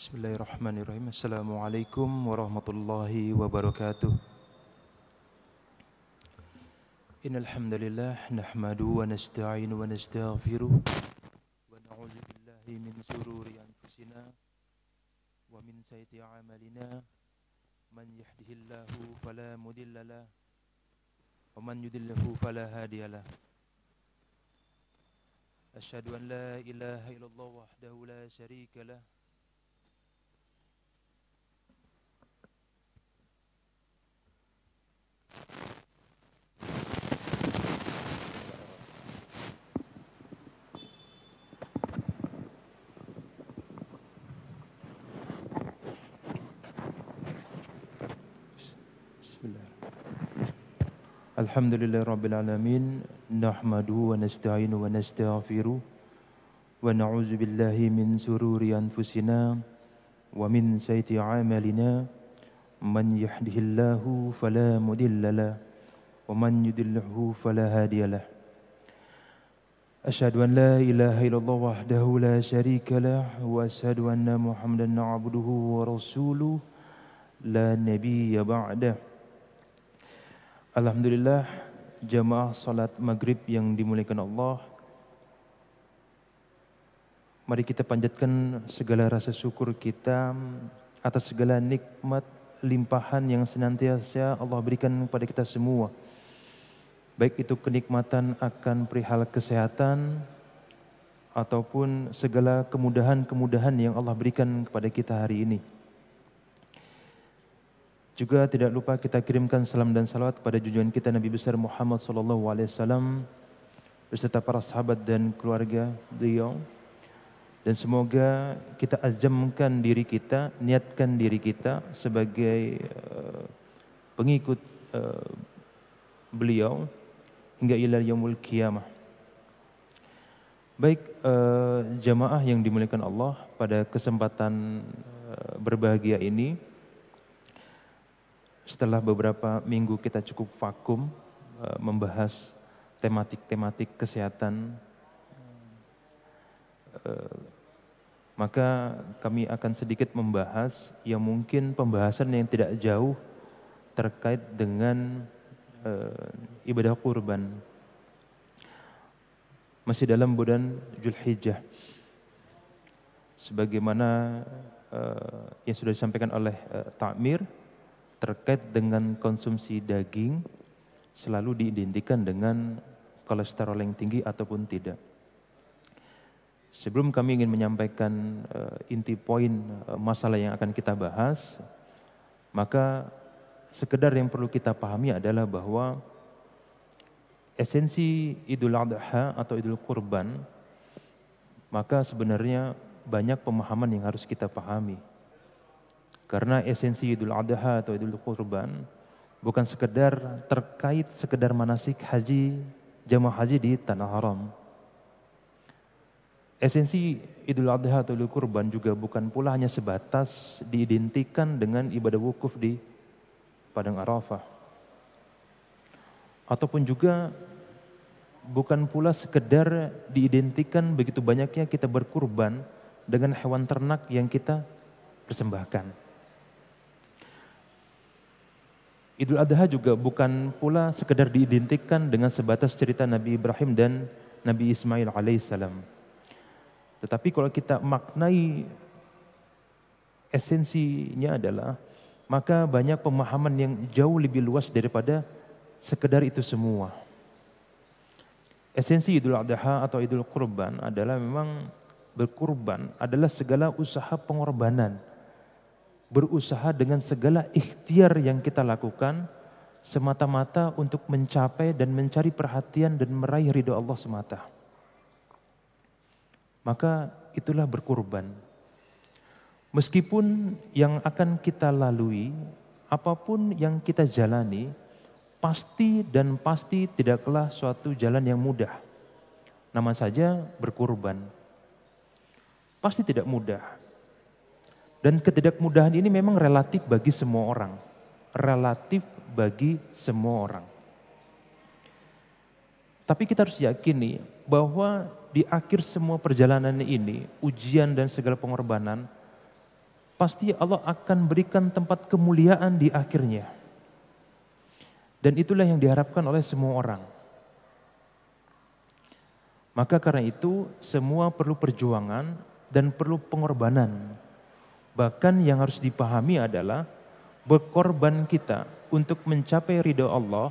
Bismillahirrahmanirrahim. Assalamualaikum warahmatullahi wabarakatuh. Innal hamdalillah nahmaduhu wa nasta'inu wa nastaghfiruh wa na'udzu billahi min shururi anfusina wa min sayyiati a'malina. Man yahdihillahu fala mudilla lahu wa man yudlilhu fala hadiya lahu. Asyhadu an la ilaha illallah wahdahu la syarika lahu Alhamdulillahirabbil alamin nahmaduhu wa nasta'inu wa nastaghfiruh wa na'udzu billahi min shururi anfusina wa min sayyiati a'malina man yahdihillahu fala mudilla lahu wa man yudlilhu fala hadiya lahu. Asyhadu an la ilaha illallah wahdahu la syarika lahu wa asyhadu anna Muhammadan 'abduhu wa rasuluh la nabiyya ba'dah. Alhamdulillah, jamaah salat maghrib yang dimuliakan Allah. Mari kita panjatkan segala rasa syukur kita atas segala nikmat limpahan yang senantiasa Allah berikan kepada kita semua. Baik itu kenikmatan akan perihal kesehatan ataupun segala kemudahan-kemudahan yang Allah berikan kepada kita hari ini. Juga tidak lupa kita kirimkan salam dan salawat kepada junjungan kita Nabi besar Muhammad SAW beserta para sahabat dan keluarga beliau. Dan semoga kita azamkan diri kita, niatkan diri kita sebagai pengikut beliau hingga ila yaumul qiyamah. Baik jamaah yang dimuliakan Allah, pada kesempatan berbahagia ini, setelah beberapa minggu kita cukup vakum membahas tematik-tematik kesehatan, maka kami akan sedikit membahas yang mungkin pembahasan yang tidak jauh terkait dengan ibadah kurban. Masih dalam bulan Dzulhijjah. Sebagaimana yang sudah disampaikan oleh Ta'mir, terkait dengan konsumsi daging selalu diidentikan dengan kolesterol yang tinggi ataupun tidak. Sebelum kami ingin menyampaikan inti poin masalah yang akan kita bahas, maka sekedar yang perlu kita pahami adalah bahwa esensi Idul Adha atau Idul Kurban, maka sebenarnya banyak pemahaman yang harus kita pahami. Karena esensi Idul Adha atau Idul Kurban bukan sekedar terkait sekedar manasik haji, jamaah haji di Tanah Haram. Esensi Idul Adha atau Idul Kurban juga bukan pula hanya sebatas diidentikan dengan ibadah wukuf di Padang Arafah. Ataupun juga bukan pula sekedar diidentikan begitu banyaknya kita berkurban dengan hewan ternak yang kita persembahkan. Idul Adha juga bukan pula sekedar diidentikan dengan sebatas cerita Nabi Ibrahim dan Nabi Ismail alaihissalam. Tetapi kalau kita maknai esensinya adalah, maka banyak pemahaman yang jauh lebih luas daripada sekedar itu semua. Esensi Idul Adha atau Idul Kurban adalah memang berkurban adalah segala usaha pengorbanan. Berusaha dengan segala ikhtiar yang kita lakukan semata-mata untuk mencapai dan mencari perhatian dan meraih ridho Allah semata. Maka itulah berkurban. Meskipun yang akan kita lalui, apapun yang kita jalani, pasti dan pasti tidaklah suatu jalan yang mudah. Nama saja berkurban. Pasti tidak mudah. Dan ketidakmudahan ini memang relatif bagi semua orang. Relatif bagi semua orang. Tapi kita harus yakini bahwa di akhir semua perjalanan ini, ujian dan segala pengorbanan, pasti Allah akan berikan tempat kemuliaan di akhirnya. Dan itulah yang diharapkan oleh semua orang. Maka karena itu semua perlu perjuangan dan perlu pengorbanan. Bahkan yang harus dipahami adalah berkorban kita untuk mencapai ridha Allah.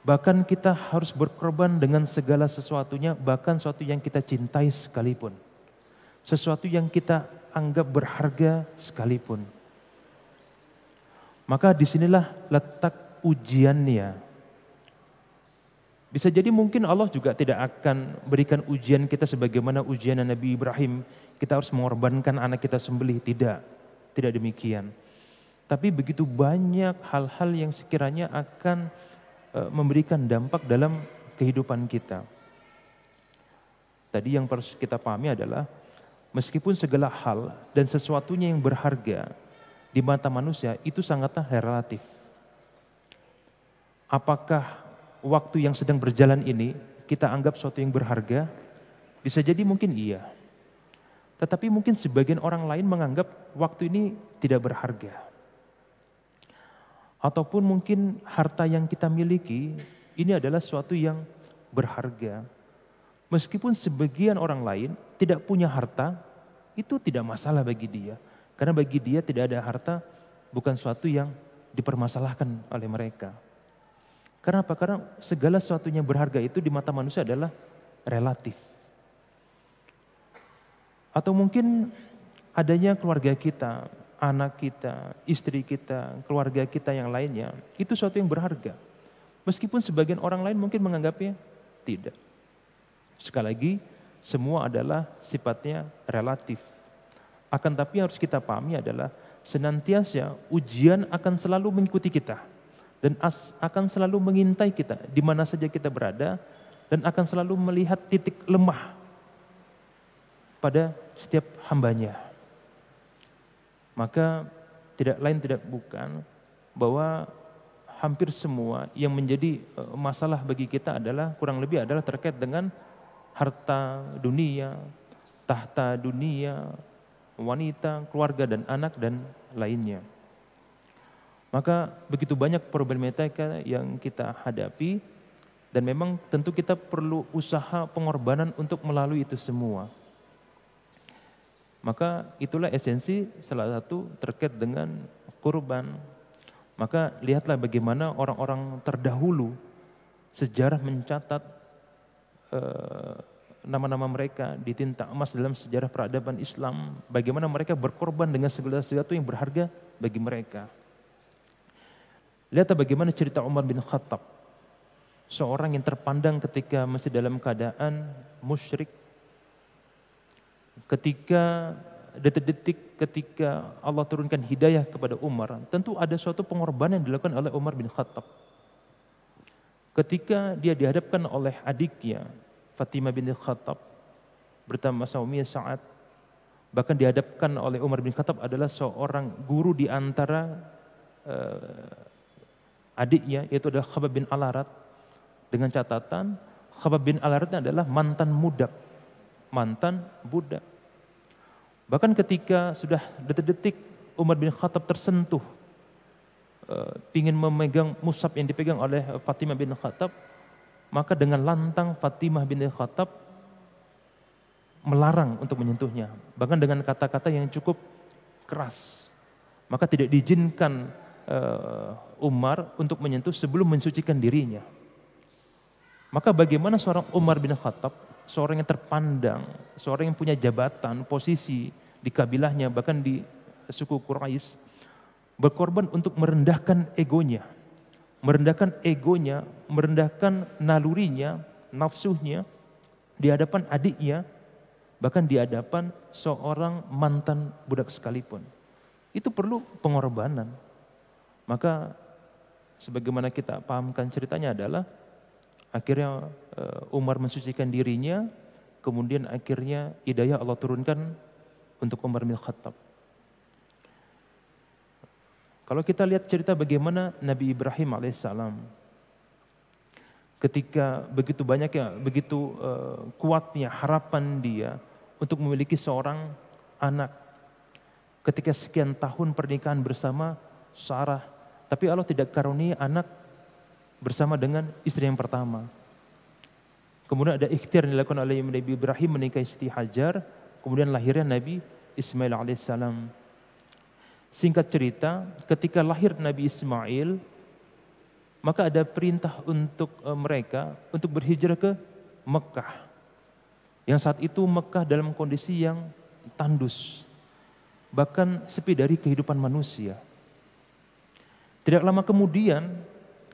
Bahkan kita harus berkorban dengan segala sesuatunya, bahkan sesuatu yang kita cintai sekalipun. Sesuatu yang kita anggap berharga sekalipun. Maka disinilah letak ujiannya. Bisa jadi mungkin Allah juga tidak akan berikan ujian kita sebagaimana ujian Nabi Ibrahim. Kita harus mengorbankan anak kita sembelih. Tidak demikian. Tapi begitu banyak hal-hal yang sekiranya akan memberikan dampak dalam kehidupan kita. Tadi yang harus kita pahami adalah meskipun segala hal dan sesuatunya yang berharga di mata manusia itu sangatlah relatif. Apakah waktu yang sedang berjalan ini kita anggap sesuatu yang berharga? Bisa jadi mungkin iya. Tetapi mungkin sebagian orang lain menganggap waktu ini tidak berharga. Ataupun mungkin harta yang kita miliki ini adalah sesuatu yang berharga. Meskipun sebagian orang lain tidak punya harta, itu tidak masalah bagi dia. Karena bagi dia tidak ada harta bukan sesuatu yang dipermasalahkan oleh mereka. Karena apa? Karena segala sesuatu yang berharga itu di mata manusia adalah relatif. Atau mungkin adanya keluarga kita, anak kita, istri kita, keluarga kita yang lainnya, itu sesuatu yang berharga. Meskipun sebagian orang lain mungkin menganggapnya tidak. Sekali lagi, semua adalah sifatnya relatif. Akan tapi harus kita pahami adalah senantiasa ujian akan selalu mengikuti kita. Dan akan selalu mengintai kita di mana saja kita berada. Dan akan selalu melihat titik lemah pada setiap hambanya. Maka tidak lain tidak bukan bahwa hampir semua yang menjadi masalah bagi kita adalah kurang lebih adalah terkait dengan harta dunia, tahta dunia, wanita, keluarga dan anak dan lainnya. Maka begitu banyak problematika yang kita hadapi dan memang tentu kita perlu usaha pengorbanan untuk melalui itu semua. Maka itulah esensi salah satu terkait dengan kurban. Maka lihatlah bagaimana orang-orang terdahulu sejarah mencatat nama-nama mereka di tinta emas dalam sejarah peradaban Islam. Bagaimana mereka berkorban dengan segala sesuatu yang berharga bagi mereka. Lihatlah bagaimana cerita Umar bin Khattab. Seorang yang terpandang ketika masih dalam keadaan musyrik. Ketika detik-detik ketika Allah turunkan hidayah kepada Umar, tentu ada suatu pengorbanan yang dilakukan oleh Umar bin Khattab. Ketika dia dihadapkan oleh adiknya, Fatimah bin Khattab, bertambah suaminya Sa'ad, bahkan dihadapkan oleh Umar bin Khattab adalah seorang guru di antara adiknya, yaitu adalah Khabbab bin Al-Arat, dengan catatan Khabbab bin Al-Arat adalah mantan budak. Bahkan ketika sudah detik-detik Umar bin Khattab tersentuh, ingin memegang mushaf yang dipegang oleh Fatimah bin Khattab, maka dengan lantang Fatimah bin Khattab melarang untuk menyentuhnya, bahkan dengan kata-kata yang cukup keras. Maka tidak diizinkan Umar untuk menyentuh sebelum mensucikan dirinya. Maka bagaimana seorang Umar bin Khattab, seorang yang terpandang, seorang yang punya jabatan, posisi di kabilahnya, bahkan di suku Quraisy, berkorban untuk merendahkan egonya, merendahkan nalurinya, nafsunya di hadapan adiknya, bahkan di hadapan seorang mantan budak sekalipun. Itu perlu pengorbanan. Maka sebagaimana kita pahamkan ceritanya adalah akhirnya Umar mensucikan dirinya, kemudian akhirnya hidayah Allah turunkan untuk Umar bin Khattab. Kalau kita lihat cerita bagaimana Nabi Ibrahim alaihissalam ketika begitu banyaknya, begitu kuatnya harapan dia untuk memiliki seorang anak. ketika sekian tahun pernikahan bersama Sarah, tapi Allah tidak karunia anak bersama dengan istri yang pertama. Kemudian ada ikhtiar yang dilakukan oleh Nabi Ibrahim menikahi Siti Hajar, kemudian lahirnya Nabi Ismail alaihissalam. Singkat cerita, ketika lahir Nabi Ismail, maka ada perintah untuk mereka untuk berhijrah ke Mekah. Yang saat itu Mekah dalam kondisi yang tandus, bahkan sepi dari kehidupan manusia. Tidak lama kemudian,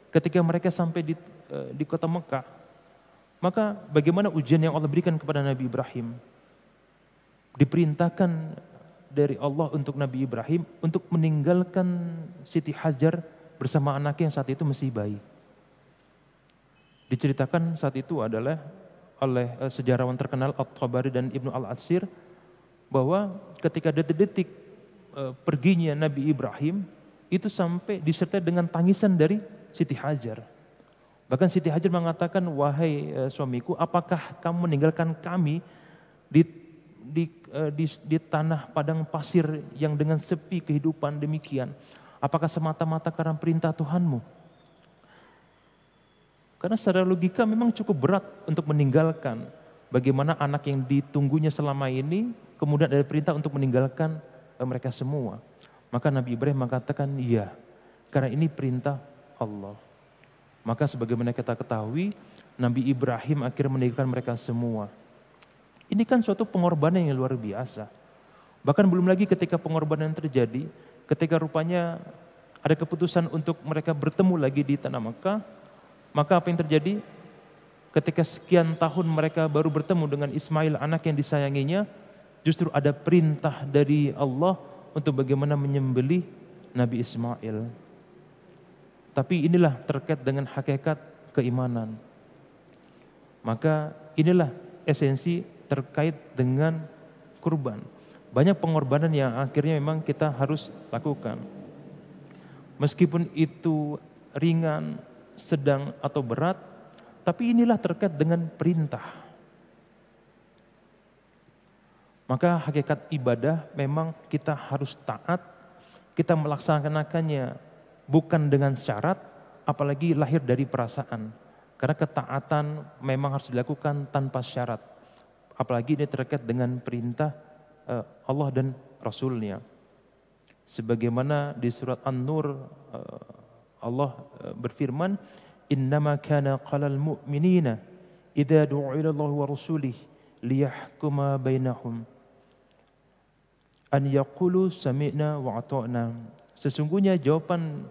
ketika mereka sampai di kota Mekah, maka bagaimana ujian yang Allah berikan kepada Nabi Ibrahim? Diperintahkan dari Allah untuk Nabi Ibrahim untuk meninggalkan Siti Hajar bersama anaknya yang saat itu masih bayi. Diceritakan saat itu adalah oleh sejarawan terkenal At-Tabari dan Ibnu Al-Atsir bahwa ketika detik-detik perginya Nabi Ibrahim itu sampai disertai dengan tangisan dari Siti Hajar. Bahkan Siti Hajar mengatakan, wahai suamiku, apakah kamu meninggalkan kami di tanah padang pasir yang dengan sepi kehidupan demikian? Apakah semata-mata karena perintah Tuhanmu? Karena secara logika memang cukup berat untuk meninggalkan. Bagaimana anak yang ditunggunya selama ini, kemudian ada perintah untuk meninggalkan mereka semua. Maka Nabi Ibrahim mengatakan, iya, karena ini perintah Allah. Maka sebagaimana kita ketahui, Nabi Ibrahim akhirnya meninggalkan mereka semua. Ini kan suatu pengorbanan yang luar biasa. Bahkan belum lagi ketika pengorbanan terjadi, ketika rupanya ada keputusan untuk mereka bertemu lagi di tanah Mekah, maka apa yang terjadi? Ketika sekian tahun mereka baru bertemu dengan Ismail, anak yang disayanginya, justru ada perintah dari Allah untuk bagaimana menyembelih Nabi Ismail. Tapi inilah terkait dengan hakikat keimanan. Maka inilah esensi terkait dengan kurban. Banyak pengorbanan yang akhirnya memang kita harus lakukan. Meskipun itu ringan, sedang atau berat, tapi inilah terkait dengan perintah. Maka hakikat ibadah memang kita harus taat, kita melaksanakannya bukan dengan syarat, apalagi lahir dari perasaan. Karena ketaatan memang harus dilakukan tanpa syarat. Apalagi ini terkait dengan perintah Allah dan Rasul-Nya. Sebagaimana di surat An-Nur Allah berfirman, "Innama kana qalal mu'minina idza du'a ila Allah wa rasulih liyahkuma bainahum an yaqulu sami'na wa ata'na." Sesungguhnya jawaban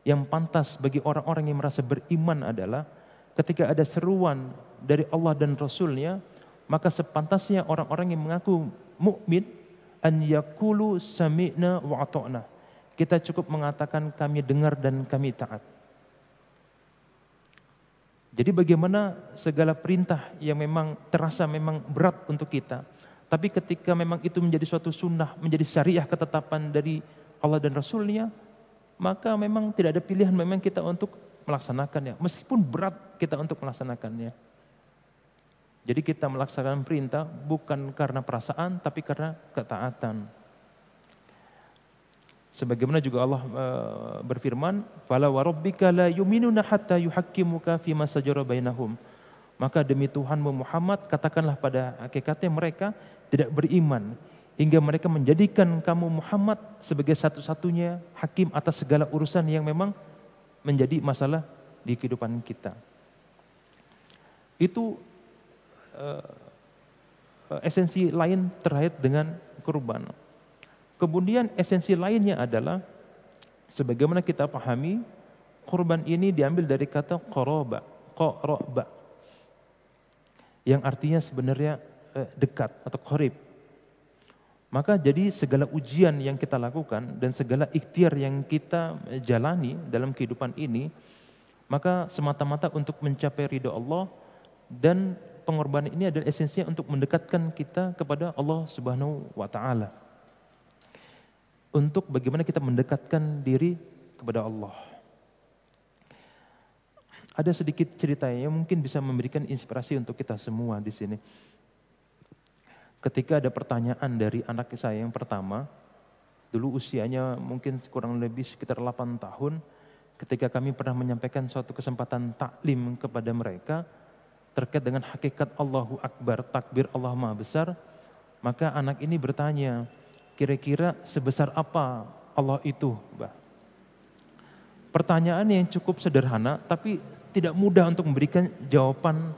yang pantas bagi orang-orang yang merasa beriman adalah ketika ada seruan dari Allah dan Rasul-Nya, maka sepantasnya orang-orang yang mengaku mukmin an yaqulu sami'na wa ata'na. Kita cukup mengatakan kami dengar dan kami taat. Jadi bagaimana segala perintah yang memang terasa memang berat untuk kita, tapi ketika memang itu menjadi suatu sunnah, menjadi syariah ketetapan dari Allah dan Rasul-Nya, maka memang tidak ada pilihan memang kita untuk melaksanakannya. Meskipun berat kita untuk melaksanakannya. Jadi kita melaksanakan perintah bukan karena perasaan, tapi karena ketaatan. Sebagaimana juga Allah berfirman, "Fala wa rabbika la yu'minuna hatta yuhaqqimuka fima shajara bainahum." Maka demi Tuhanmu Muhammad, katakanlah pada hakikatnya mereka tidak beriman hingga mereka menjadikan kamu Muhammad sebagai satu-satunya hakim atas segala urusan yang memang menjadi masalah di kehidupan kita. Itu esensi lain terkait dengan kurban. Kemudian esensi lainnya adalah sebagaimana kita pahami, kurban ini diambil dari kata qoroba, yang artinya sebenarnya dekat atau qarib. Maka jadi segala ujian yang kita lakukan dan segala ikhtiar yang kita jalani dalam kehidupan ini, maka semata-mata untuk mencapai ridho Allah, dan pengorbanan ini adalah esensinya untuk mendekatkan kita kepada Allah Subhanahu wa taala. Untuk bagaimana kita mendekatkan diri kepada Allah. Ada sedikit cerita yang mungkin bisa memberikan inspirasi untuk kita semua di sini. Ketika ada pertanyaan dari anak saya yang pertama, Dulu usianya mungkin kurang lebih sekitar 8 tahun, ketika kami pernah menyampaikan suatu kesempatan taklim kepada mereka terkait dengan hakikat Allahu Akbar, takbir Allah Maha Besar, maka anak ini bertanya, kira-kira sebesar apa Allah itu, Mbah? Pertanyaan yang cukup sederhana, tapi tidak mudah untuk memberikan jawaban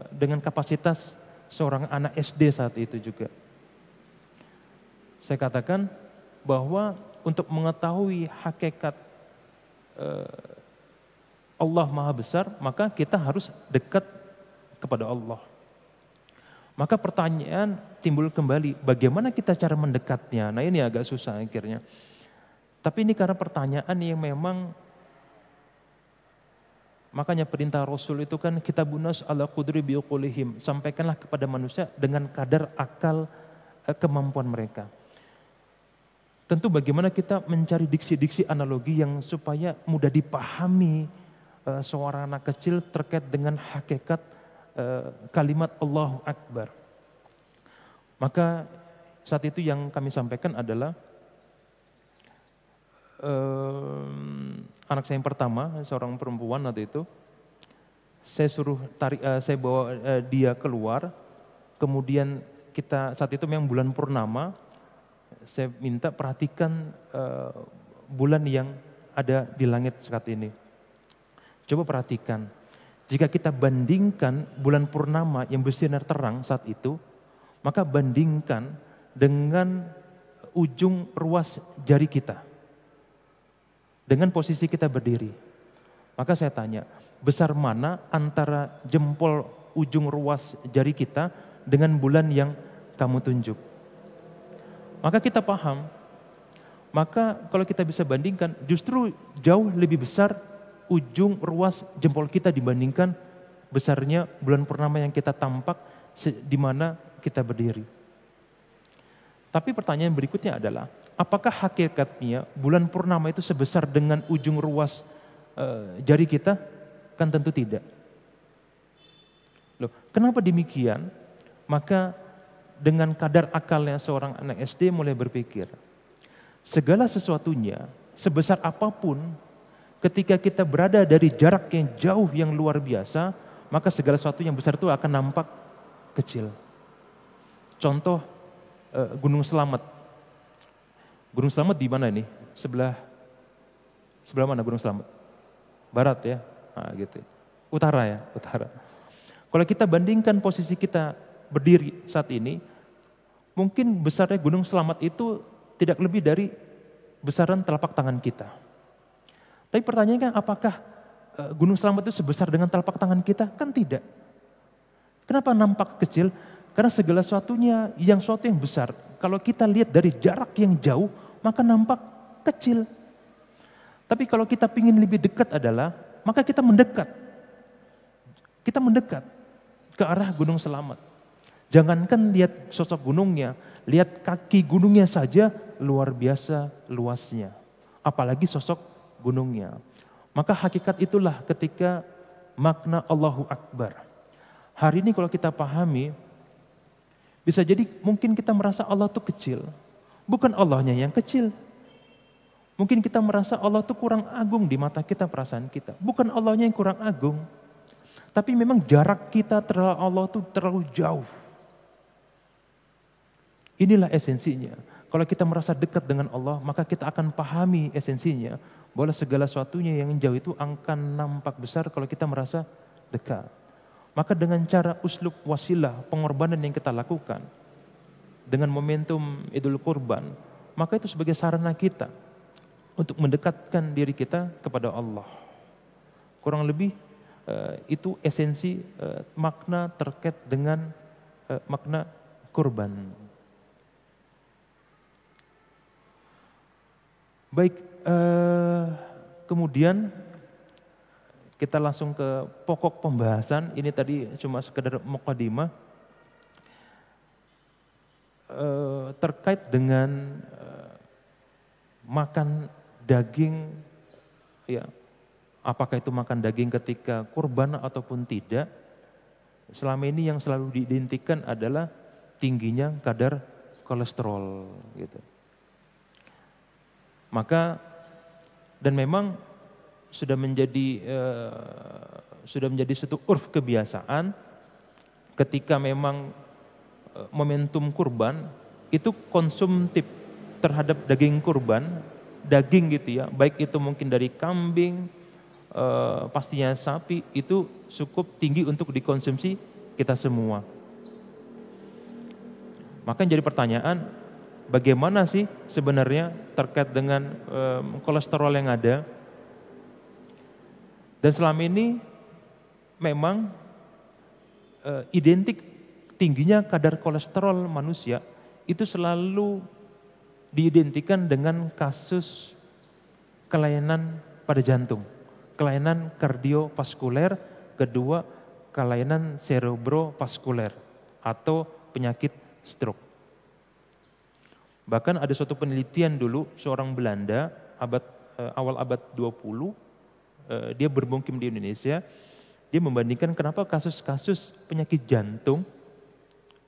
dengan kapasitas seorang anak SD saat itu juga. Saya katakan bahwa untuk mengetahui hakikat Allah Maha Besar, maka kita harus dekat kepada Allah. Maka pertanyaan timbul kembali, bagaimana kita cara mendekatnya? Nah ini agak susah akhirnya. Tapi ini karena pertanyaan yang memang, makanya perintah Rasul itu kan kitabunas ala qudri biuqulihim, sampaikanlah kepada manusia dengan kadar akal kemampuan mereka. Tentu bagaimana kita mencari diksi-diksi analogi yang supaya mudah dipahami seorang anak kecil terkait dengan hakikat kalimat Allahu Akbar. Maka saat itu yang kami sampaikan adalah anak saya yang pertama, seorang perempuan waktu itu, saya bawa dia keluar, kemudian kita saat itu memang bulan purnama, saya minta perhatikan bulan yang ada di langit saat ini. Coba perhatikan, jika kita bandingkan bulan purnama yang bersinar terang saat itu, maka bandingkan dengan ujung ruas jari kita. Dengan posisi kita berdiri. Maka saya tanya, besar mana antara jempol ujung ruas jari kita dengan bulan yang kamu tunjuk? Maka kita paham, maka kalau kita bisa bandingkan, justru jauh lebih besar ujung ruas jempol kita dibandingkan besarnya bulan purnama yang kita tampak di mana kita berdiri. Tapi pertanyaan berikutnya adalah, apakah hakikatnya bulan purnama itu sebesar dengan ujung ruas jari kita? Kan tentu tidak. Loh, kenapa demikian? Maka dengan kadar akalnya seorang anak SD mulai berpikir, segala sesuatunya sebesar apapun, ketika kita berada dari jarak yang jauh yang luar biasa, maka segala sesuatu yang besar itu akan nampak kecil. Contoh Gunung Slamet. Gunung Slamet di mana ini? Sebelah mana Gunung Slamet? Barat ya? Nah, gitu. Utara ya? Utara. Kalau kita bandingkan posisi kita berdiri saat ini, mungkin besarnya Gunung Slamet itu tidak lebih dari besaran telapak tangan kita. Tapi pertanyaannya kan, apakah Gunung Slamet itu sebesar dengan telapak tangan kita? Kan tidak. Kenapa nampak kecil? Karena segala sesuatunya sesuatu yang besar, kalau kita lihat dari jarak yang jauh, maka nampak kecil. Tapi kalau kita ingin lebih dekat adalah, maka kita mendekat. Kita mendekat ke arah Gunung Slamet. Jangankan lihat sosok gunungnya, lihat kaki gunungnya saja luar biasa luasnya. Apalagi sosok gunungnya. Maka hakikat itulah ketika makna Allahu Akbar. Hari ini kalau kita pahami, bisa jadi mungkin kita merasa Allah itu kecil. Bukan Allahnya yang kecil. Mungkin kita merasa Allah itu kurang agung di mata kita, perasaan kita. Bukan Allahnya yang kurang agung. Tapi memang jarak kita terhadap Allah itu terlalu jauh. Inilah esensinya. Kalau kita merasa dekat dengan Allah, maka kita akan pahami esensinya. Bahwa segala sesuatunya yang jauh itu akan nampak besar kalau kita merasa dekat. Maka dengan cara uslub wasilah, pengorbanan yang kita lakukan, dengan momentum Idul Kurban, maka itu sebagai sarana kita untuk mendekatkan diri kita kepada Allah. Kurang lebih itu esensi makna terkait dengan makna kurban. Baik, kemudian kita langsung ke pokok pembahasan. Ini tadi cuma sekedar muqaddimah terkait dengan makan daging, ya, apakah itu makan daging ketika kurban ataupun tidak. Selama ini yang selalu diidentikan adalah tingginya kadar kolesterol, gitu. Maka dan memang sudah menjadi suatu urf kebiasaan ketika memang momentum kurban itu konsumtif terhadap daging kurban, daging gitu ya, baik itu mungkin dari kambing, pastinya sapi, itu cukup tinggi untuk dikonsumsi kita semua. Maka jadi pertanyaan, bagaimana sih sebenarnya terkait dengan kolesterol yang ada? Dan selama ini memang identik tingginya kadar kolesterol manusia itu selalu diidentikan dengan kasus kelainan pada jantung, kelainan kardiovaskuler, kedua kelainan cerebrovaskuler atau penyakit stroke. Bahkan ada suatu penelitian dulu, seorang Belanda awal abad 20, dia bermukim di Indonesia, dia membandingkan kenapa kasus-kasus penyakit jantung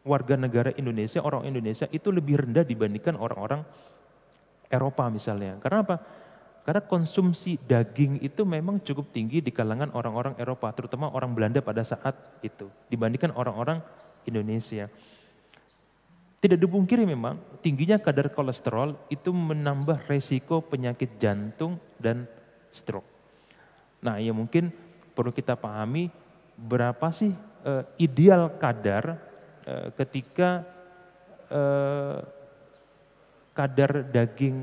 warga negara Indonesia, orang Indonesia itu lebih rendah dibandingkan orang-orang Eropa misalnya. Karena apa? Karena konsumsi daging itu memang cukup tinggi di kalangan orang-orang Eropa, terutama orang Belanda pada saat itu, dibandingkan orang-orang Indonesia. Tidak dipungkiri memang tingginya kadar kolesterol itu menambah resiko penyakit jantung dan stroke. Nah, ya mungkin perlu kita pahami berapa sih ideal kadar ketika kadar daging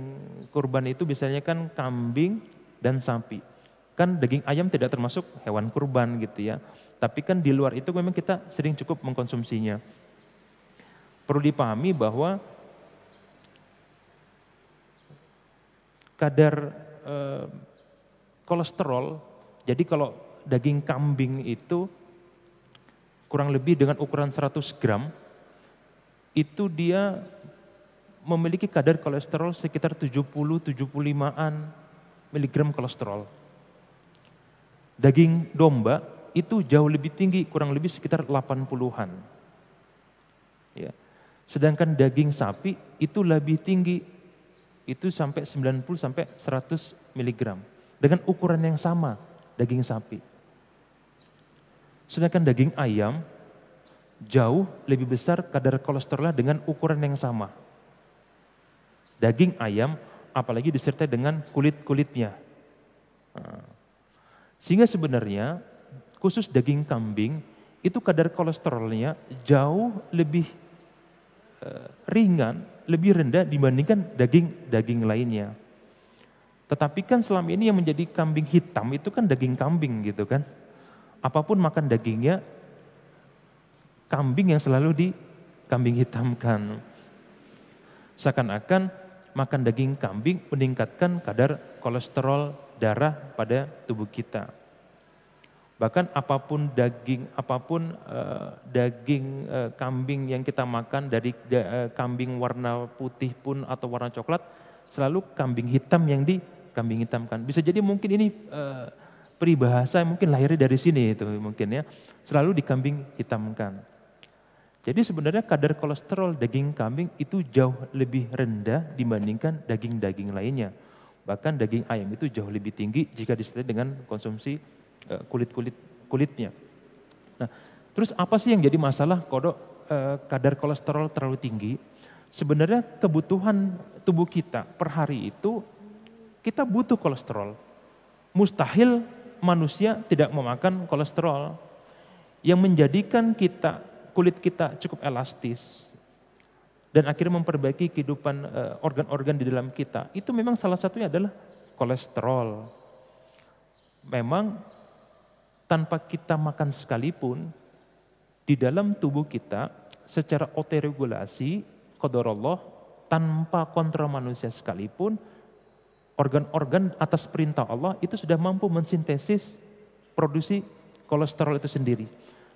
kurban itu misalnya kan kambing dan sapi. Kan daging ayam tidak termasuk hewan kurban gitu ya. Tapi kan di luar itu memang kita sering cukup mengkonsumsinya. Perlu dipahami bahwa kadar kolesterol, jadi kalau daging kambing itu kurang lebih dengan ukuran 100 gram, itu dia memiliki kadar kolesterol sekitar 70-75an miligram kolesterol. Daging domba itu jauh lebih tinggi, kurang lebih sekitar 80-an. Ya. Sedangkan daging sapi itu lebih tinggi, itu sampai 90-100 miligram. Dengan ukuran yang sama, daging sapi. Sedangkan daging ayam jauh lebih besar kadar kolesterolnya dengan ukuran yang sama. Daging ayam apalagi disertai dengan kulit-kulitnya. Sehingga sebenarnya khusus daging kambing itu kadar kolesterolnya jauh lebih ringan, lebih rendah dibandingkan daging-daging lainnya. Tetapi kan selama ini yang menjadi kambing hitam itu kan daging kambing gitu kan. Apapun makan dagingnya, kambing yang selalu dikambing hitamkan. Seakan-akan makan daging kambing meningkatkan kadar kolesterol darah pada tubuh kita. Bahkan apapun daging kambing yang kita makan, dari kambing warna putih pun atau warna coklat, selalu kambing hitam yang dikambing hitamkan. Bisa jadi mungkin ini peribahasa mungkin lahirnya dari sini itu mungkin ya, selalu dikambing hitamkan. Jadi sebenarnya kadar kolesterol daging kambing itu jauh lebih rendah dibandingkan daging-daging lainnya. Bahkan daging ayam itu jauh lebih tinggi jika disertai dengan konsumsi kulitnya. Nah, terus apa sih yang jadi masalah kalau kadar kolesterol terlalu tinggi? Sebenarnya kebutuhan tubuh kita per hari itu kita butuh kolesterol. Mustahil manusia tidak memakan kolesterol. Yang menjadikan kulit kita cukup elastis dan akhirnya memperbaiki kehidupan organ-organ di dalam kita, itu memang salah satunya adalah kolesterol. Memang tanpa kita makan sekalipun, di dalam tubuh kita secara otoregulasi, qadarullah, tanpa kontrol manusia sekalipun, organ-organ atas perintah Allah itu sudah mampu mensintesis produksi kolesterol itu sendiri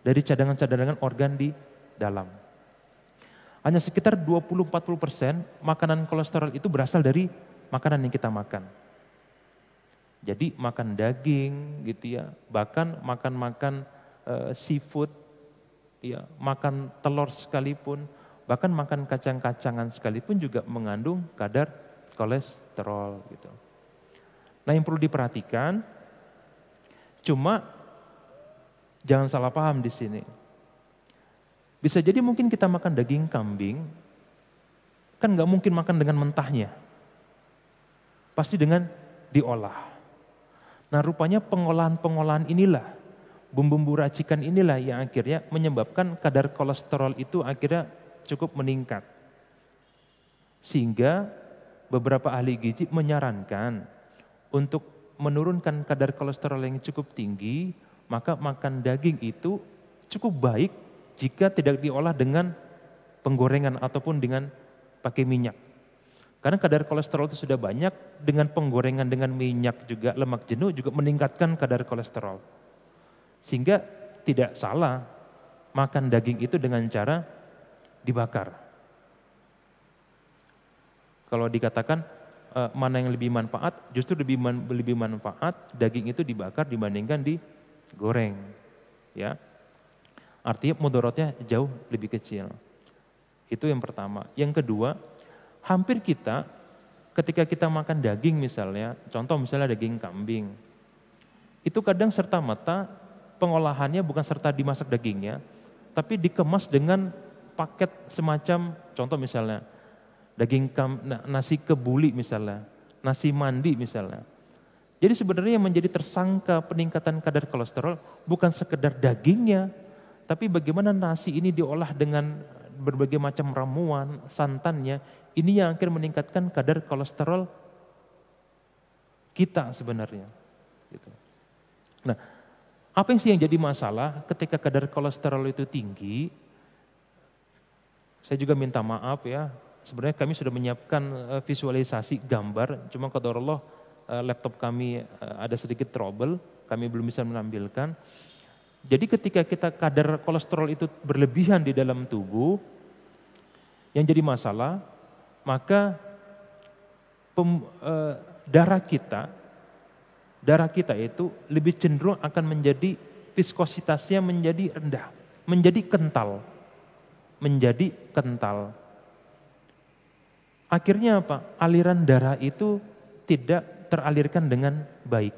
dari cadangan-cadangan organ di dalam. Hanya sekitar 20-40% makanan kolesterol itu berasal dari makanan yang kita makan. Jadi makan daging gitu ya, bahkan makan seafood, ya, makan telur sekalipun, bahkan makan kacang-kacangan sekalipun juga mengandung kadar kolesterol gitu. Nah, yang perlu diperhatikan, cuma jangan salah paham di sini. Bisa jadi mungkin kita makan daging kambing, kan nggak mungkin makan dengan mentahnya. Pasti dengan diolah. Nah, rupanya pengolahan-pengolahan inilah, bumbu-bumbu racikan inilah yang akhirnya menyebabkan kadar kolesterol itu akhirnya cukup meningkat. Sehingga beberapa ahli gizi menyarankan untuk menurunkan kadar kolesterol yang cukup tinggi, maka makan daging itu cukup baik jika tidak diolah dengan penggorengan ataupun dengan pakai minyak. Karena kadar kolesterol itu sudah banyak, dengan penggorengan dengan minyak juga, lemak jenuh juga meningkatkan kadar kolesterol. Sehingga tidak salah makan daging itu dengan cara dibakar. Kalau dikatakan mana yang lebih manfaat, justru lebih manfaat daging itu dibakar dibandingkan digoreng. Ya. Artinya mudaratnya jauh lebih kecil. Itu yang pertama. Yang kedua, hampir kita ketika kita makan daging misalnya, contoh misalnya daging kambing, itu kadang serta-merta pengolahannya bukan serta dimasak dagingnya, tapi dikemas dengan paket semacam, contoh misalnya nasi kebuli misalnya, nasi mandi misalnya. Jadi sebenarnya yang menjadi tersangka peningkatan kadar kolesterol bukan sekedar dagingnya, tapi bagaimana nasi ini diolah dengan berbagai macam ramuan, santannya, ini yang akan meningkatkan kadar kolesterol kita sebenarnya. Gitu. Nah, apa yang jadi masalah ketika kadar kolesterol itu tinggi? Saya juga minta maaf ya, sebenarnya kami sudah menyiapkan visualisasi gambar, cuma qadarullah laptop kami ada sedikit trouble, kami belum bisa menampilkan. Jadi ketika kita kadar kolesterol itu berlebihan di dalam tubuh, yang jadi masalah, maka darah kita itu lebih cenderung akan menjadi viskositasnya menjadi rendah, menjadi kental. Akhirnya apa? Aliran darah itu tidak teralirkan dengan baik.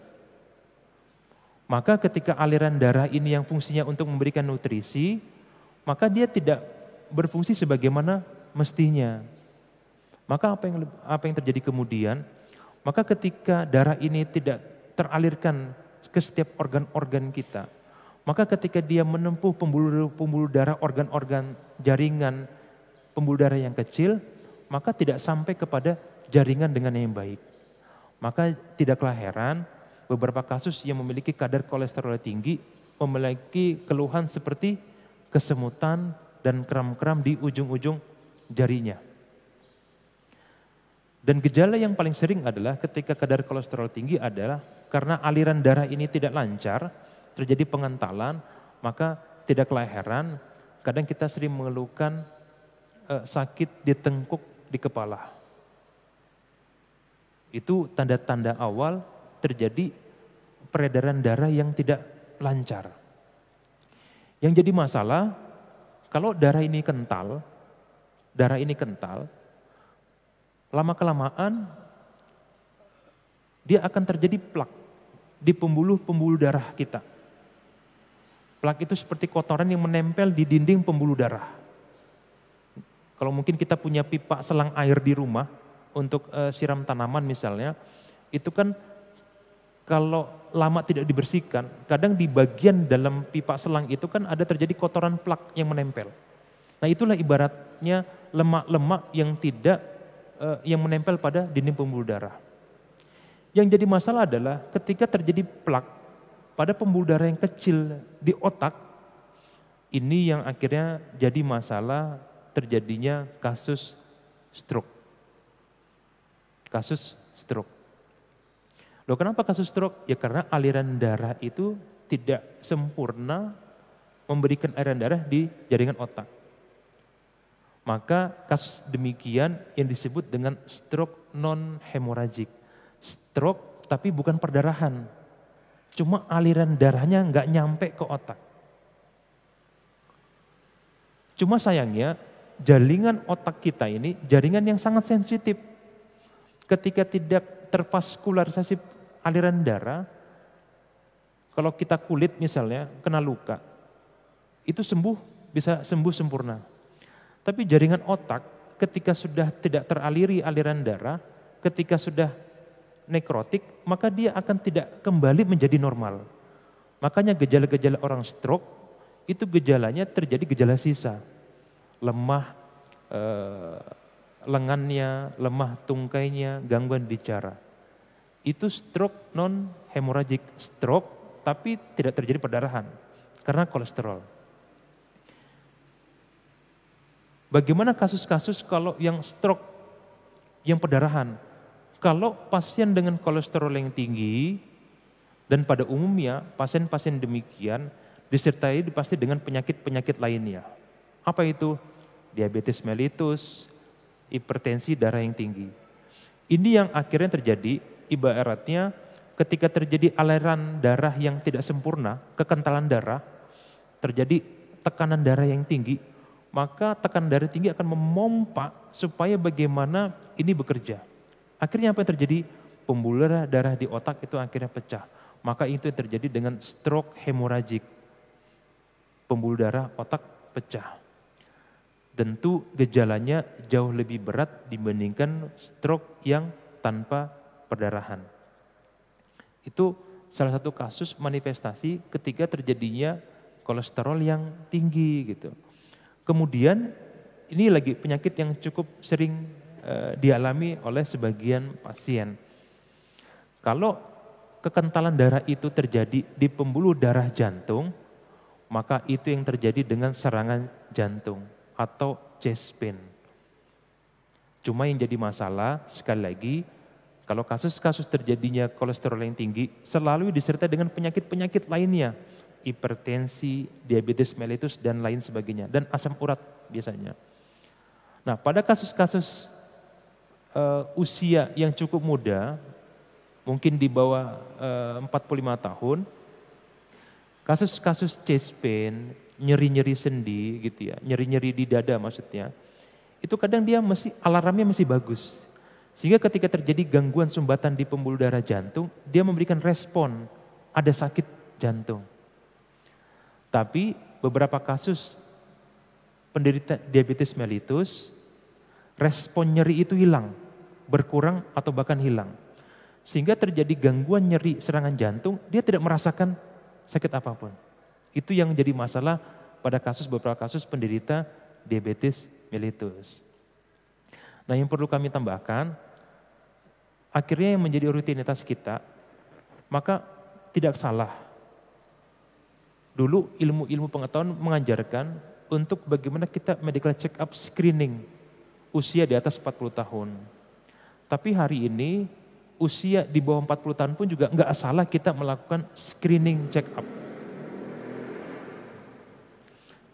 Maka ketika aliran darah ini yang fungsinya untuk memberikan nutrisi, maka dia tidak berfungsi sebagaimana mestinya. Maka apa yang terjadi kemudian? Maka ketika darah ini tidak teralirkan ke setiap organ-organ kita, maka ketika dia menempuh pembuluh darah organ-organ jaringan pembuluh darah yang kecil, maka tidak sampai kepada jaringan dengan yang baik. Maka tidaklah heran beberapa kasus yang memiliki kadar kolesterol tinggi memiliki keluhan seperti kesemutan dan kram-kram di ujung-ujung jarinya. Dan gejala yang paling sering adalah ketika kadar kolesterol tinggi adalah karena aliran darah ini tidak lancar, terjadi pengentalan, maka tidaklah heran kadang kita sering mengeluhkan sakit di tengkuk, di kepala. Itu tanda-tanda awal terjadi peredaran darah yang tidak lancar. Yang jadi masalah, kalau darah ini kental, lama-kelamaan dia akan terjadi plak di pembuluh-pembuluh darah kita. Plak itu seperti kotoran yang menempel di dinding pembuluh darah. Kalau mungkin kita punya pipa selang air di rumah untuk siram tanaman misalnya, itu kan kalau lama tidak dibersihkan, kadang di bagian dalam pipa selang itu kan ada terjadi kotoran plak yang menempel. Nah, itulah ibaratnya lemak-lemak yang menempel pada dinding pembuluh darah. Yang jadi masalah adalah ketika terjadi plak pada pembuluh darah yang kecil di otak, ini yang akhirnya jadi masalah terjadinya kasus stroke. Loh, kenapa kasus stroke? Ya karena aliran darah itu tidak sempurna memberikan aliran darah di jaringan otak. Maka kasus demikian yang disebut dengan stroke non-hemoragik. Stroke tapi bukan perdarahan. Cuma aliran darahnya nggak nyampe ke otak. Cuma sayangnya jaringan otak kita ini jaringan yang sangat sensitif. ketika tidak tervaskularisasi aliran darah, kalau kita kulit misalnya kena luka, itu bisa sembuh sempurna. Tapi jaringan otak ketika sudah tidak teraliri aliran darah, ketika sudah nekrotik, maka dia akan tidak kembali menjadi normal. Makanya gejala-gejala orang stroke itu gejalanya terjadi gejala sisa. Lemah lengannya, lemah tungkainya, gangguan bicara. Itu stroke non hemoragik, stroke tapi tidak terjadi perdarahan karena kolesterol. Bagaimana kasus-kasus kalau yang stroke, yang perdarahan? Kalau pasien dengan kolesterol yang tinggi, dan pada umumnya pasien-pasien demikian disertai pasti dengan penyakit-penyakit lainnya. Apa itu? Diabetes mellitus, hipertensi darah yang tinggi. Ini yang akhirnya terjadi, ibaratnya ketika terjadi aliran darah yang tidak sempurna, kekentalan darah, terjadi tekanan darah yang tinggi, maka tekanan darah tinggi akan memompa supaya bagaimana ini bekerja. Akhirnya apa yang terjadi? Pembuluh darah di otak itu akhirnya pecah. Maka itu yang terjadi dengan stroke hemoragik. Pembuluh darah otak pecah. Tentu gejalanya jauh lebih berat dibandingkan stroke yang tanpa perdarahan. Itu salah satu kasus manifestasi ketika terjadinya kolesterol yang tinggi gitu. Kemudian ini lagi penyakit yang cukup sering dialami oleh sebagian pasien. Kalau kekentalan darah itu terjadi di pembuluh darah jantung, maka itu yang terjadi dengan serangan jantung atau chest pain. Cuma yang jadi masalah sekali lagi, kalau kasus-kasus terjadinya kolesterol yang tinggi selalu disertai dengan penyakit-penyakit lainnya, hipertensi, diabetes mellitus dan lain sebagainya, dan asam urat biasanya. Nah, pada kasus-kasus usia yang cukup muda, mungkin di bawah 45 tahun, kasus-kasus chest pain, nyeri-nyeri sendi gitu ya, nyeri-nyeri di dada maksudnya, itu kadang dia alarmnya masih bagus. Sehingga ketika terjadi gangguan sumbatan di pembuluh darah jantung, dia memberikan respon, ada sakit jantung. Tapi beberapa kasus penderita diabetes mellitus, respon nyeri itu hilang, berkurang atau bahkan hilang. Sehingga terjadi gangguan nyeri serangan jantung, dia tidak merasakan sakit apapun. Itu yang jadi masalah pada beberapa kasus penderita diabetes mellitus. Nah, yang perlu kami tambahkan, akhirnya yang menjadi rutinitas kita, maka tidak salah. Dulu ilmu-ilmu pengetahuan mengajarkan untuk bagaimana kita medical check up screening usia di atas 40 tahun. Tapi hari ini usia di bawah 40 tahun pun juga nggak salah kita melakukan screening check up.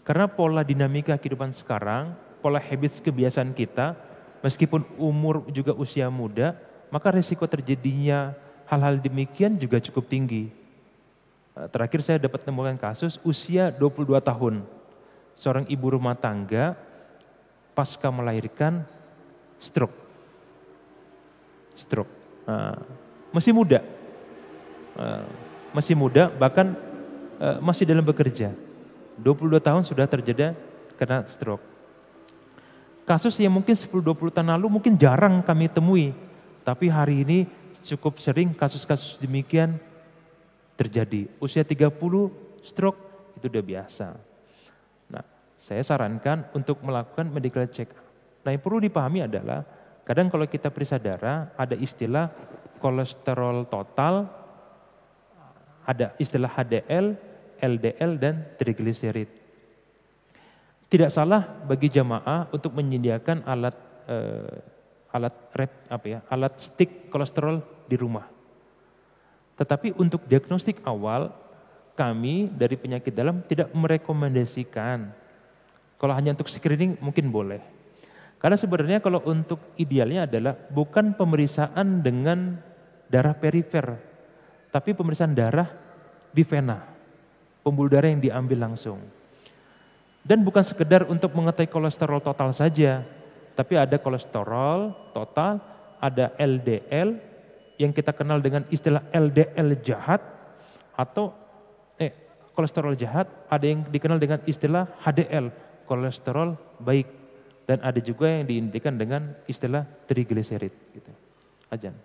Karena pola dinamika kehidupan sekarang, pola habits kebiasaan kita, meskipun umur juga usia muda, maka risiko terjadinya hal-hal demikian juga cukup tinggi. Terakhir saya dapat menemukan kasus usia 22 tahun. Seorang ibu rumah tangga pasca melahirkan stroke. Masih muda bahkan masih dalam bekerja. 22 tahun sudah terjadi kena stroke. Kasus yang mungkin 10-20 tahun lalu mungkin jarang kami temui. Tapi hari ini cukup sering kasus-kasus demikian terjadi. Usia 30 stroke itu udah biasa. Nah, saya sarankan untuk melakukan medical check up. Nah, yang perlu dipahami adalah kadang kalau kita periksa darah ada istilah kolesterol total, ada istilah HDL, LDL dan trigliserid. Tidak salah bagi jamaah untuk menyediakan alat stick kolesterol di rumah. Tetapi untuk diagnostik awal, kami dari penyakit dalam tidak merekomendasikan. Kalau hanya untuk screening mungkin boleh. Karena sebenarnya kalau untuk idealnya adalah bukan pemeriksaan dengan darah perifer, tapi pemeriksaan darah di vena, pembuluh darah yang diambil langsung. Dan bukan sekedar untuk mengetahui kolesterol total saja, tapi ada kolesterol total, ada LDL yang kita kenal dengan istilah LDL jahat, atau kolesterol jahat, ada yang dikenal dengan istilah HDL, kolesterol baik, dan ada juga yang diindikan dengan istilah trigliserid gitu. Ajan.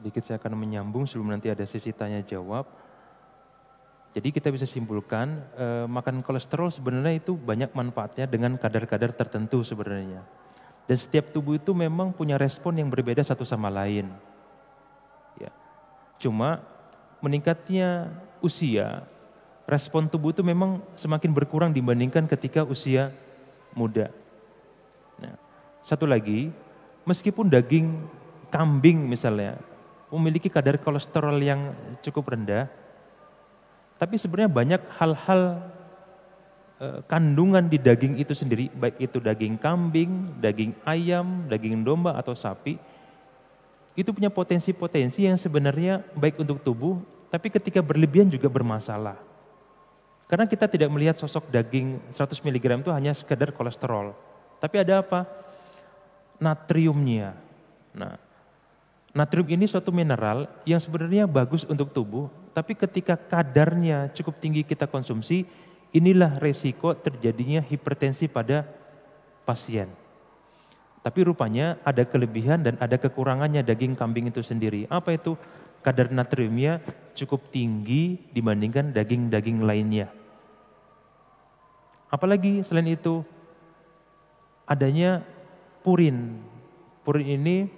Sedikit saya akan menyambung sebelum nanti ada sesi tanya jawab. Jadi kita bisa simpulkan makan kolesterol sebenarnya itu banyak manfaatnya dengan kadar-kadar tertentu sebenarnya. Dan setiap tubuh itu memang punya respon yang berbeda satu sama lain. Ya. Cuma meningkatnya usia, respon tubuh itu memang semakin berkurang dibandingkan ketika usia muda. Nah, satu lagi, meskipun daging kambing misalnya memiliki kadar kolesterol yang cukup rendah, tapi sebenarnya banyak hal-hal kandungan di daging itu sendiri, baik itu daging kambing, daging ayam, daging domba atau sapi, itu punya potensi-potensi yang sebenarnya baik untuk tubuh, tapi ketika berlebihan juga bermasalah. Karena kita tidak melihat sosok daging 100 mg itu hanya sekedar kolesterol, tapi ada apa? Natriumnya. Nah, natrium ini suatu mineral yang sebenarnya bagus untuk tubuh, tapi ketika kadarnya cukup tinggi kita konsumsi, inilah resiko terjadinya hipertensi pada pasien. Tapi rupanya ada kelebihan dan ada kekurangannya daging kambing itu sendiri. Apa itu? Kadar natriumnya cukup tinggi dibandingkan daging-daging lainnya. Apalagi selain itu, adanya purin. Purin ini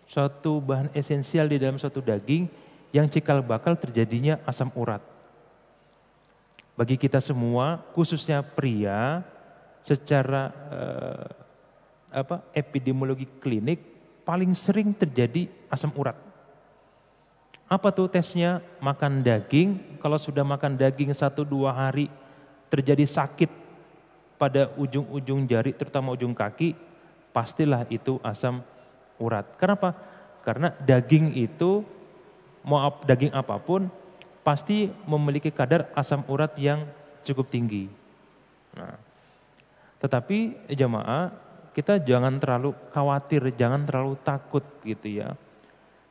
suatu bahan esensial di dalam suatu daging yang cikal bakal terjadinya asam urat. Bagi kita semua, khususnya pria, secara epidemiologi klinik paling sering terjadi asam urat. Apa tuh tesnya? Makan daging, kalau sudah makan daging 1-2 hari terjadi sakit pada ujung-ujung jari, terutama ujung kaki, pastilah itu asam urat. Kenapa? Karena daging itu, mau daging apapun, pasti memiliki kadar asam urat yang cukup tinggi. Nah, tetapi jamaah, kita jangan terlalu khawatir, jangan terlalu takut gitu ya.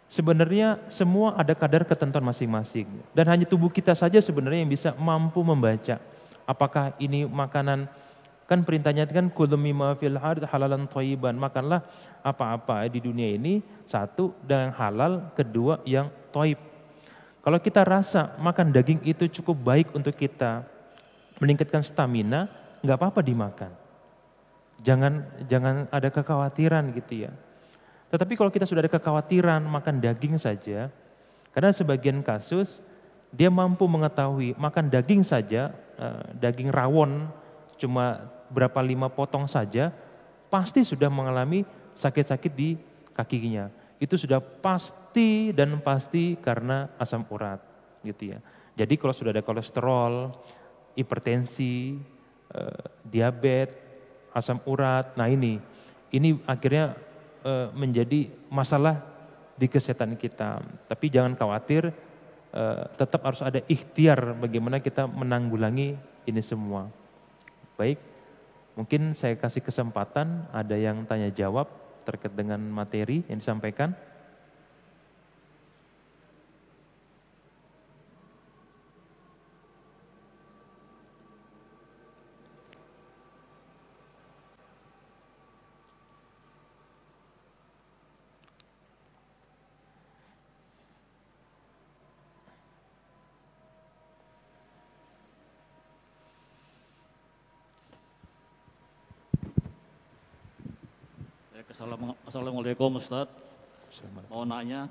Sebenarnya semua ada kadar ketentuan masing-masing. Dan hanya tubuh kita saja sebenarnya yang bisa mampu membaca. Apakah ini makanan, kan perintahnya kan kullu mimma fil ardh halalan thayyiban. Makanlah apa-apa di dunia ini, satu yang halal, kedua yang thayyib. Kalau kita rasa makan daging itu cukup baik untuk kita meningkatkan stamina, nggak apa-apa dimakan. Jangan ada kekhawatiran gitu ya. Tetapi kalau kita sudah ada kekhawatiran makan daging saja, karena sebagian kasus dia mampu mengetahui makan daging saja, daging rawon cuma berapa 5 potong saja, pasti sudah mengalami sakit-sakit di kakinya. Itu sudah pasti dan pasti karena asam urat gitu ya. Jadi kalau sudah ada kolesterol, hipertensi, diabetes, asam urat, nah ini akhirnya menjadi masalah di kesehatan kita. Tapi jangan khawatir, tetap harus ada ikhtiar bagaimana kita menanggulangi ini semua. Baik, mungkin saya kasih kesempatan, ada yang tanya jawab terkait dengan materi yang disampaikan. Assalamualaikum Ustaz. Mau nanya,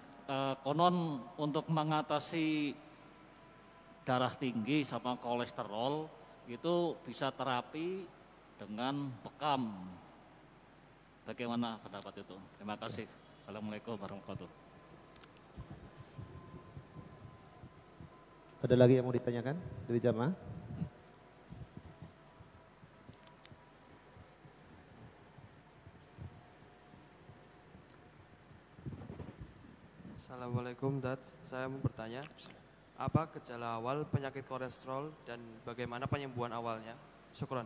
konon untuk mengatasi darah tinggi sama kolesterol itu bisa terapi dengan bekam. Bagaimana pendapat itu? Terima kasih. Assalamualaikum warahmatullahi wabarakatuh. Ada lagi yang mau ditanyakan dari jamaah? Assalamualaikum Dad, saya mau bertanya, apa gejala awal penyakit kolesterol dan bagaimana penyembuhan awalnya? Syukron.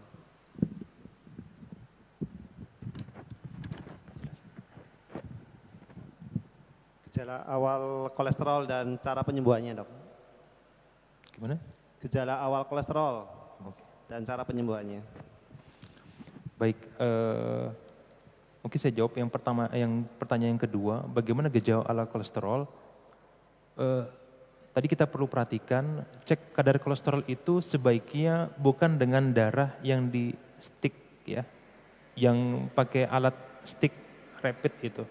Gejala awal kolesterol dan cara penyembuhannya, Dok. Gimana? Gejala awal kolesterol dan cara penyembuhannya. Baik, mungkin saya jawab yang pertama, yang pertanyaan yang kedua, bagaimana gejala ala kolesterol? Tadi kita perlu perhatikan, cek kadar kolesterol itu sebaiknya bukan dengan darah yang di stick ya, yang pakai alat stick rapid itu.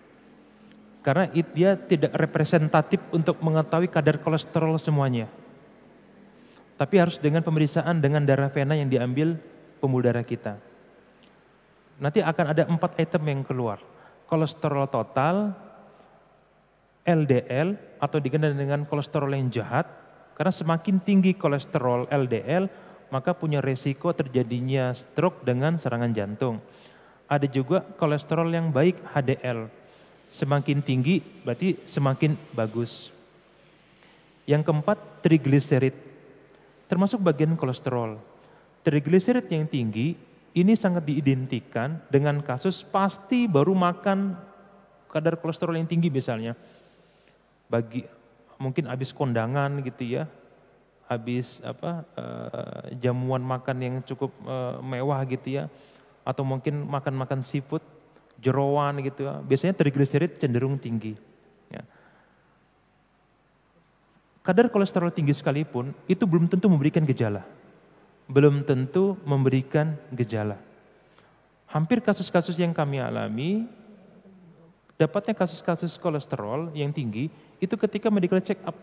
Karena dia tidak representatif untuk mengetahui kadar kolesterol semuanya. Tapi harus dengan pemeriksaan dengan darah vena yang diambil pembuluh darah kita. Nanti akan ada 4 item yang keluar. Kolesterol total, LDL atau dikenal dengan kolesterol yang jahat. Karena semakin tinggi kolesterol LDL, maka punya resiko terjadinya stroke dengan serangan jantung. Ada juga kolesterol yang baik, HDL. Semakin tinggi berarti semakin bagus. Yang keempat, trigliserid. Termasuk bagian kolesterol. Trigliserid yang tinggi ini sangat diidentikan dengan kasus pasti baru makan kadar kolesterol yang tinggi misalnya. Mungkin habis kondangan gitu ya. Habis jamuan makan yang cukup mewah gitu ya. Atau mungkin makan seafood, jeroan gitu ya. Biasanya trigliserid cenderung tinggi. Ya. Kadar kolesterol tinggi sekalipun itu belum tentu memberikan gejala. Belum tentu memberikan gejala. Hampir kasus-kasus yang kami alami, Dapatnya kasus-kasus kolesterol yang tinggi itu ketika medical check up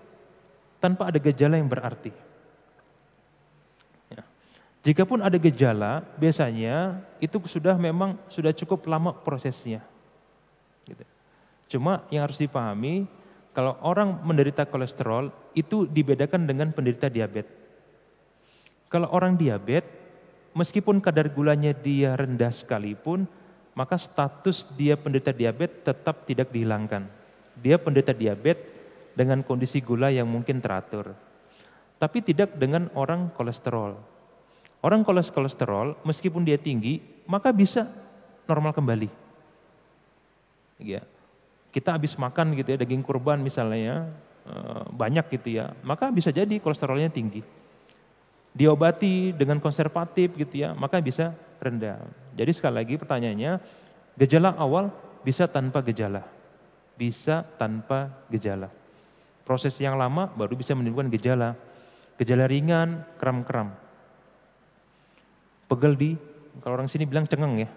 tanpa ada gejala yang berarti. Ya. Jikapun ada gejala, biasanya itu memang sudah cukup lama prosesnya. Gitu. Cuma yang harus dipahami, kalau orang menderita kolesterol itu dibedakan dengan penderita diabetes. Kalau orang diabetes, meskipun kadar gulanya dia rendah sekalipun, maka status dia penderita diabetes tetap tidak dihilangkan. Dia penderita diabetes dengan kondisi gula yang mungkin teratur. Tapi tidak dengan orang kolesterol. Orang kolesterol meskipun dia tinggi, maka bisa normal kembali. Ya. Kita habis makan gitu ya, daging kurban misalnya, banyak gitu ya, maka bisa jadi kolesterolnya tinggi. Diobati dengan konservatif gitu ya, maka bisa rendah. Jadi sekali lagi pertanyaannya, gejala awal bisa tanpa gejala. Bisa tanpa gejala. Proses yang lama baru bisa menimbulkan gejala. Gejala ringan, kram-kram. Pegel kalau orang sini bilang cengeng ya.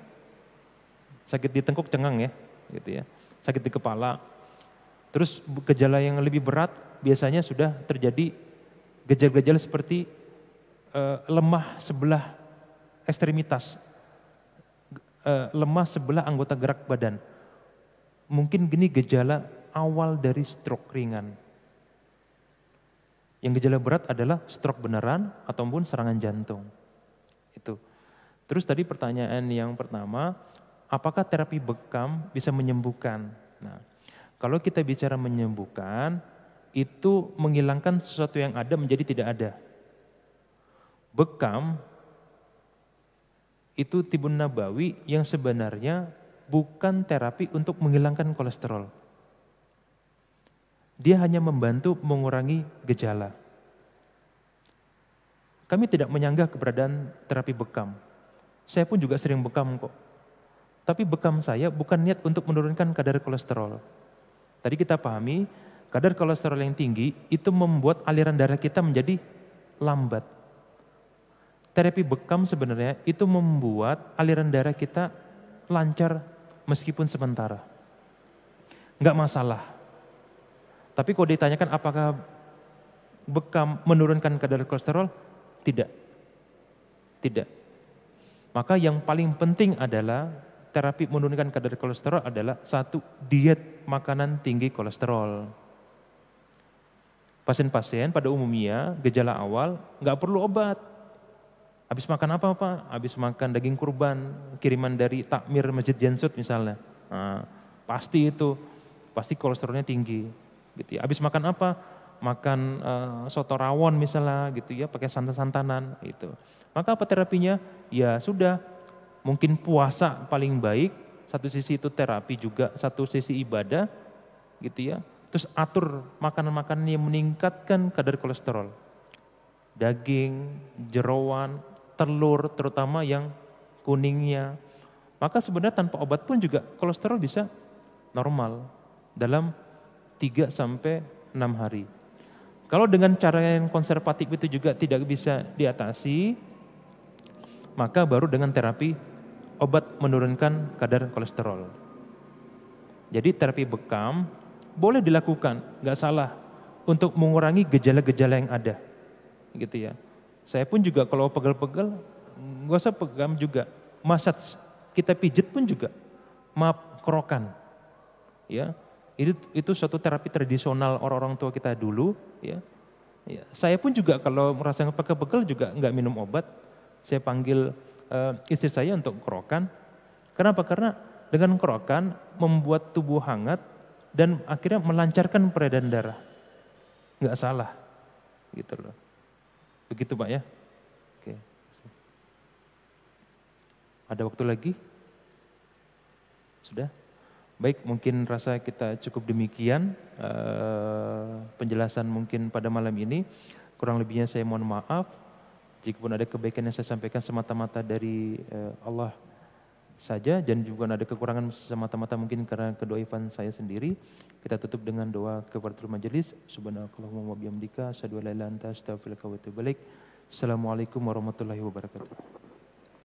Sakit di tengkuk cengeng ya, gitu ya. Sakit di kepala. Terus gejala yang lebih berat biasanya sudah terjadi gejala-gejala seperti lemah sebelah ekstremitas, lemah sebelah anggota gerak badan. Mungkin gini gejala awal dari stroke ringan. Yang gejala berat adalah stroke beneran ataupun serangan jantung. Itu. Terus tadi pertanyaan yang pertama, apakah terapi bekam bisa menyembuhkan? Nah, kalau kita bicara menyembuhkan, itu menghilangkan sesuatu yang ada menjadi tidak ada. Bekam itu tibun nabawi yang sebenarnya bukan terapi untuk menghilangkan kolesterol. Dia hanya membantu mengurangi gejala. Kami tidak menyanggah keberadaan terapi bekam. Saya pun juga sering bekam kok. Tapi bekam saya bukan niat untuk menurunkan kadar kolesterol. Tadi kita pahami, kadar kolesterol yang tinggi itu membuat aliran darah kita menjadi lambat. Terapi bekam sebenarnya itu membuat aliran darah kita lancar meskipun sementara. Enggak masalah. Tapi kalau ditanyakan apakah bekam menurunkan kadar kolesterol? Tidak. Tidak. Maka yang paling penting adalah terapi menurunkan kadar kolesterol adalah satu, diet makanan tinggi kolesterol. Pasien-pasien pada umumnya gejala awal nggak perlu obat. Habis makan apa Pak? Habis makan daging kurban, kiriman dari takmir Masjid Jansut misalnya. Nah, pasti kolesterolnya tinggi. Gitu ya. Habis makan apa? Makan soto rawon misalnya gitu ya, pakai santan-santanan gitu. Maka apa terapinya? Ya sudah, mungkin puasa paling baik, satu sisi itu terapi juga, satu sisi ibadah gitu ya. Terus atur makanan-makanan yang meningkatkan kadar kolesterol. Daging, jeroan, telur terutama yang kuningnya. Maka sebenarnya tanpa obat pun juga kolesterol bisa normal dalam 3 sampai 6 hari. Kalau dengan cara yang konservatif itu juga tidak bisa diatasi, maka baru dengan terapi obat menurunkan kadar kolesterol. Jadi terapi bekam boleh dilakukan, nggak salah, untuk mengurangi gejala-gejala yang ada, gitu ya. Saya pun juga kalau pegel-pegel, nggak usah pegang juga, massage, kita pijit pun juga, kerokan, ya. Itu suatu terapi tradisional orang-orang tua kita dulu, ya. Ya. Saya pun juga kalau merasa pegel-pegel juga nggak minum obat, saya panggil istri saya untuk kerokan. Kenapa? Karena dengan kerokan membuat tubuh hangat dan akhirnya melancarkan peredaran darah. Nggak salah, gitu loh. Begitu Pak ya. Oke. Ada waktu lagi? Sudah? Baik, mungkin rasa kita cukup demikian penjelasan mungkin pada malam ini. Kurang lebihnya saya mohon maaf. Jikapun ada kebaikan yang saya sampaikan semata-mata dari Allah saja dan juga ada kekurangan semata-mata mungkin karena kedoifan saya sendiri. Kita tutup dengan doa kafaratul majelis. Subhanakallahumma wa bihamdika asyhadu an la ilaha illa anta astaghfiruka wa atubu ilaik. Assalamualaikum warahmatullahi wabarakatuh.